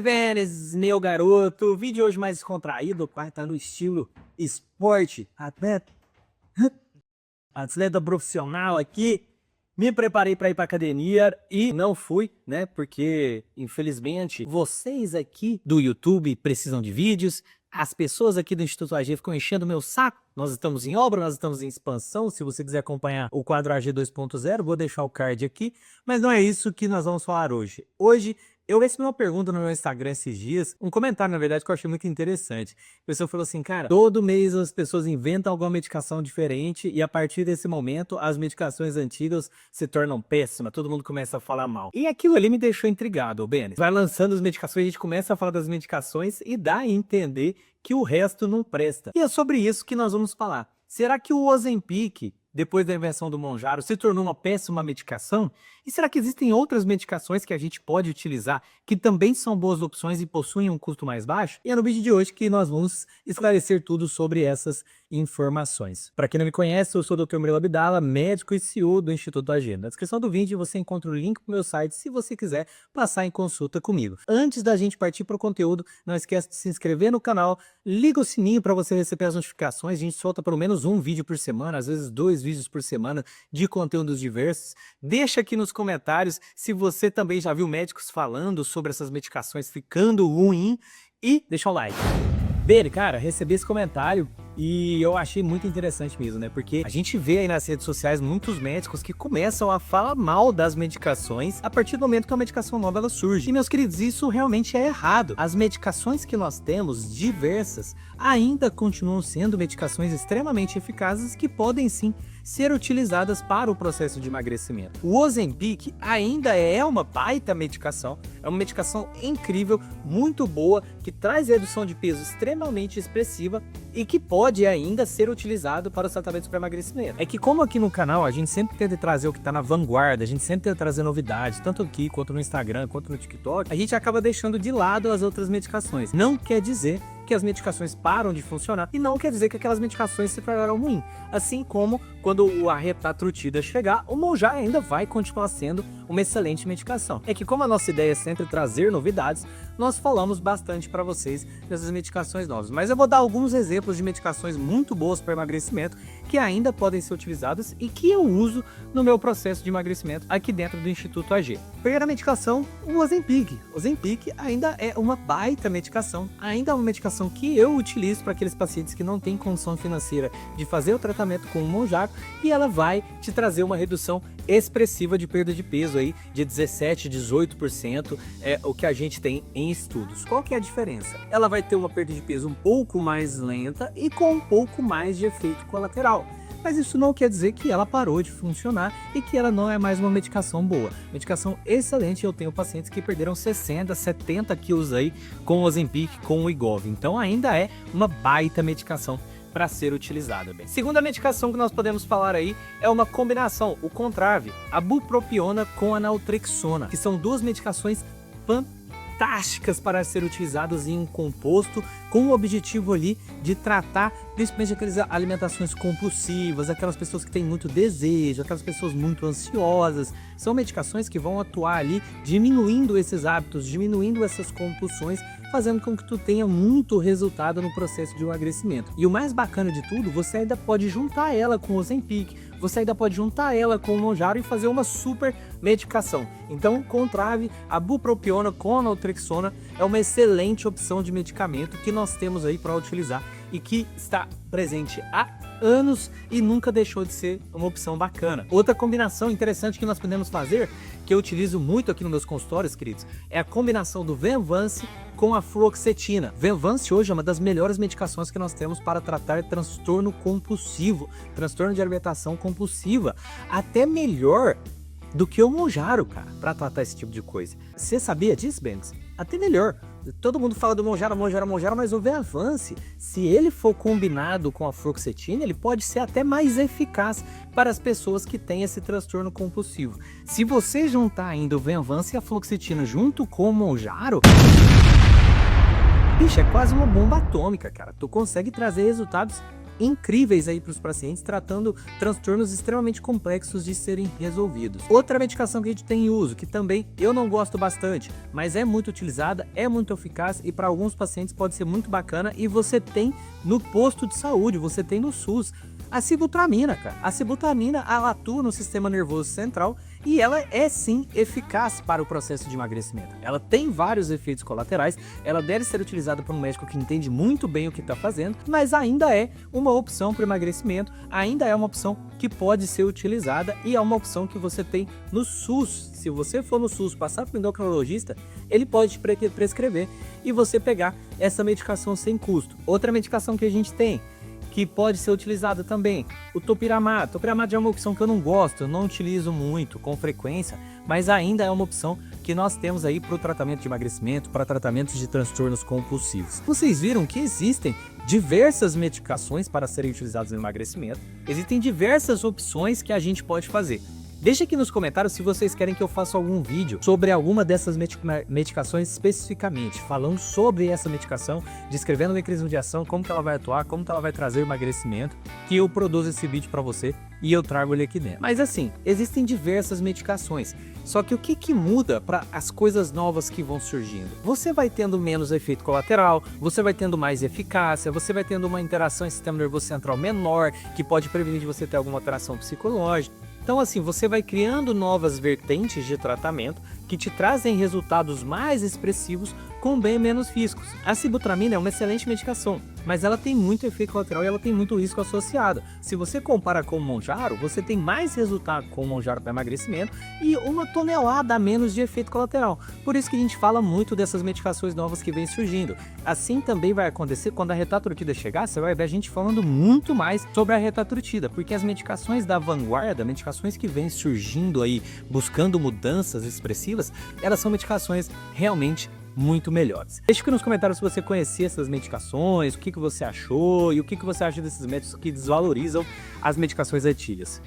Benes, meu garoto. Vídeo hoje mais descontraído, pai, tá no estilo esporte, atleta profissional aqui. Me preparei para ir para academia e não fui, né? Porque, infelizmente, vocês aqui do YouTube precisam de vídeos. As pessoas aqui do Instituto AG ficam enchendo o meu saco. Nós estamos em obra, nós estamos em expansão. Se você quiser acompanhar o quadro AG 2.0, vou deixar o card aqui. Mas não é isso que nós vamos falar hoje. Hoje, eu recebi uma pergunta no meu Instagram esses dias, um comentário, na verdade, que eu achei muito interessante. A pessoa falou assim, cara, todo mês as pessoas inventam alguma medicação diferente e a partir desse momento as medicações antigas se tornam péssimas, todo mundo começa a falar mal. E aquilo ali me deixou intrigado, Benes. Vai lançando as medicações, a gente começa a falar das medicações e dá a entender que o resto não presta. E é sobre isso que nós vamos falar. Será que o Ozempic, depois da invenção do Mounjaro, se tornou uma péssima medicação? E será que existem outras medicações que a gente pode utilizar que também são boas opções e possuem um custo mais baixo? E é no vídeo de hoje que nós vamos esclarecer tudo sobre essas informações. Para quem não me conhece, eu sou o Dr. Murilo Abdala, médico e CEO do Instituto AG. Na descrição do vídeo você encontra o link para o meu site se você quiser passar em consulta comigo. Antes da gente partir para o conteúdo, não esquece de se inscrever no canal, liga o sininho para você receber as notificações. A gente solta pelo menos um vídeo por semana, às vezes 2 vídeos por semana de conteúdos diversos. Deixa aqui nos comentários se você também já viu médicos falando sobre essas medicações ficando ruim e deixa o like. Bem, cara, recebi esse comentário e eu achei muito interessante mesmo, né? Porque a gente vê aí nas redes sociais muitos médicos que começam a falar mal das medicações a partir do momento que a medicação nova ela surge. E, meus queridos, isso realmente é errado. As medicações que nós temos, diversas, ainda continuam sendo medicações extremamente eficazes que podem sim ser utilizadas para o processo de emagrecimento. O Ozempic ainda é uma baita medicação, é uma medicação incrível, muito boa, que traz redução de peso extremamente expressiva e que pode ainda ser utilizado para os tratamentos para emagrecimento. É que como aqui no canal a gente sempre tenta trazer o que está na vanguarda, a gente sempre tenta trazer novidades, tanto aqui quanto no Instagram, quanto no TikTok, a gente acaba deixando de lado as outras medicações. Não quer dizer que as medicações param de funcionar e não quer dizer que aquelas medicações se tornaram ruins. Assim como quando o arretatrutida chegar, o Mounjaro ainda vai continuar sendo uma excelente medicação. É que como a nossa ideia é sempre trazer novidades, nós falamos bastante para vocês dessas medicações novas. Mas eu vou dar alguns exemplos de medicações muito boas para emagrecimento que ainda podem ser utilizadas e que eu uso no meu processo de emagrecimento aqui dentro do Instituto AG. Primeira medicação, o Ozempic. O Ozempic ainda é uma baita medicação, ainda é uma medicação que eu utilizo para aqueles pacientes que não têm condição financeira de fazer o tratamento com o Mounjaro e ela vai te trazer uma redução expressiva de perda de peso aí de 17, 18%, é o que a gente tem em estudos. Qual que é a diferença? Ela vai ter uma perda de peso um pouco mais lenta e com um pouco mais de efeito colateral. Mas isso não quer dizer que ela parou de funcionar e que ela não é mais uma medicação boa. Medicação excelente, eu tenho pacientes que perderam 60, 70 quilos aí com o Ozempic, com o Wegovy. Então ainda é uma baita medicação para ser utilizada. Bem, segunda medicação que nós podemos falar aí é uma combinação, o Contrave, a bupropiona com a naltrexona, que são duas medicações fantásticas para ser utilizadas em um composto com o objetivo ali de tratar principalmente aquelas alimentações compulsivas, aquelas pessoas que têm muito desejo, aquelas pessoas muito ansiosas. São medicações que vão atuar ali diminuindo esses hábitos, diminuindo essas compulsões, fazendo com que tu tenha muito resultado no processo de emagrecimento. E o mais bacana de tudo, você ainda pode juntar ela com o Ozempic, você ainda pode juntar ela com o Mounjaro e fazer uma super medicação. Então, Contrave, a bupropiona com a naltrexona é uma excelente opção de medicamento que nós temos aí para utilizar e que está presente há anos e nunca deixou de ser uma opção bacana. Outra combinação interessante que nós podemos fazer, que eu utilizo muito aqui nos meus consultórios, queridos, é a combinação do Venvance com a fluoxetina. Venvance hoje é uma das melhores medicações que nós temos para tratar transtorno compulsivo, transtorno de alimentação compulsiva, até melhor do que o Mounjaro, cara, para tratar esse tipo de coisa. Você sabia disso, Benes? Até melhor. Todo mundo fala do Mounjaro, mas o Venvance, se ele for combinado com a fluoxetina, ele pode ser até mais eficaz para as pessoas que têm esse transtorno compulsivo. Se você juntar ainda o Venvance e a fluoxetina junto com o Mounjaro, bicho, é quase uma bomba atômica, cara. Tu consegue trazer resultados incríveis aí para os pacientes, tratando transtornos extremamente complexos de serem resolvidos. Outra medicação que a gente tem em uso, que também eu não gosto bastante, mas é muito utilizada, é muito eficaz e para alguns pacientes pode ser muito bacana, e você tem no posto de saúde, você tem no SUS, a sibutramina, cara. A sibutramina, ela atua no sistema nervoso central e ela é sim eficaz para o processo de emagrecimento. Ela tem vários efeitos colaterais, ela deve ser utilizada por um médico que entende muito bem o que está fazendo, mas ainda é uma opção para emagrecimento, ainda é uma opção que pode ser utilizada e é uma opção que você tem no SUS. Se você for no SUS, passar para o endocrinologista, ele pode te prescrever e você pegar essa medicação sem custo. Outra medicação que a gente tem, que pode ser utilizada também, o topiramate. Topiramate é uma opção que eu não gosto, eu não utilizo muito, com frequência, mas ainda é uma opção que nós temos aí para o tratamento de emagrecimento, para tratamentos de transtornos compulsivos. Vocês viram que existem diversas medicações para serem utilizadas no emagrecimento, existem diversas opções que a gente pode fazer. Deixe aqui nos comentários se vocês querem que eu faça algum vídeo sobre alguma dessas medicações especificamente, falando sobre essa medicação, descrevendo o mecanismo de ação, como que ela vai atuar, como que ela vai trazer o emagrecimento, que eu produzo esse vídeo para você e eu trago ele aqui dentro. Mas assim, existem diversas medicações, só que o que muda para as coisas novas que vão surgindo? Você vai tendo menos efeito colateral, você vai tendo mais eficácia, você vai tendo uma interação em sistema nervoso central menor, que pode prevenir de você ter alguma alteração psicológica. Então assim, você vai criando novas vertentes de tratamento que te trazem resultados mais expressivos com bem menos riscos. A sibutramina é uma excelente medicação, mas ela tem muito efeito colateral e ela tem muito risco associado. Se você compara com o Mounjaro, você tem mais resultado com o Mounjaro para emagrecimento e 1 tonelada a menos de efeito colateral. Por isso que a gente fala muito dessas medicações novas que vêm surgindo. Assim também vai acontecer quando a retatrutida chegar, você vai ver a gente falando muito mais sobre a retatrutida, porque as medicações da vanguarda, medicações que vêm surgindo aí, buscando mudanças expressivas, elas são medicações realmente muito melhores. Deixe aqui nos comentários se você conhecia essas medicações, o que você achou e o que você acha desses métodos que desvalorizam as medicações antigas.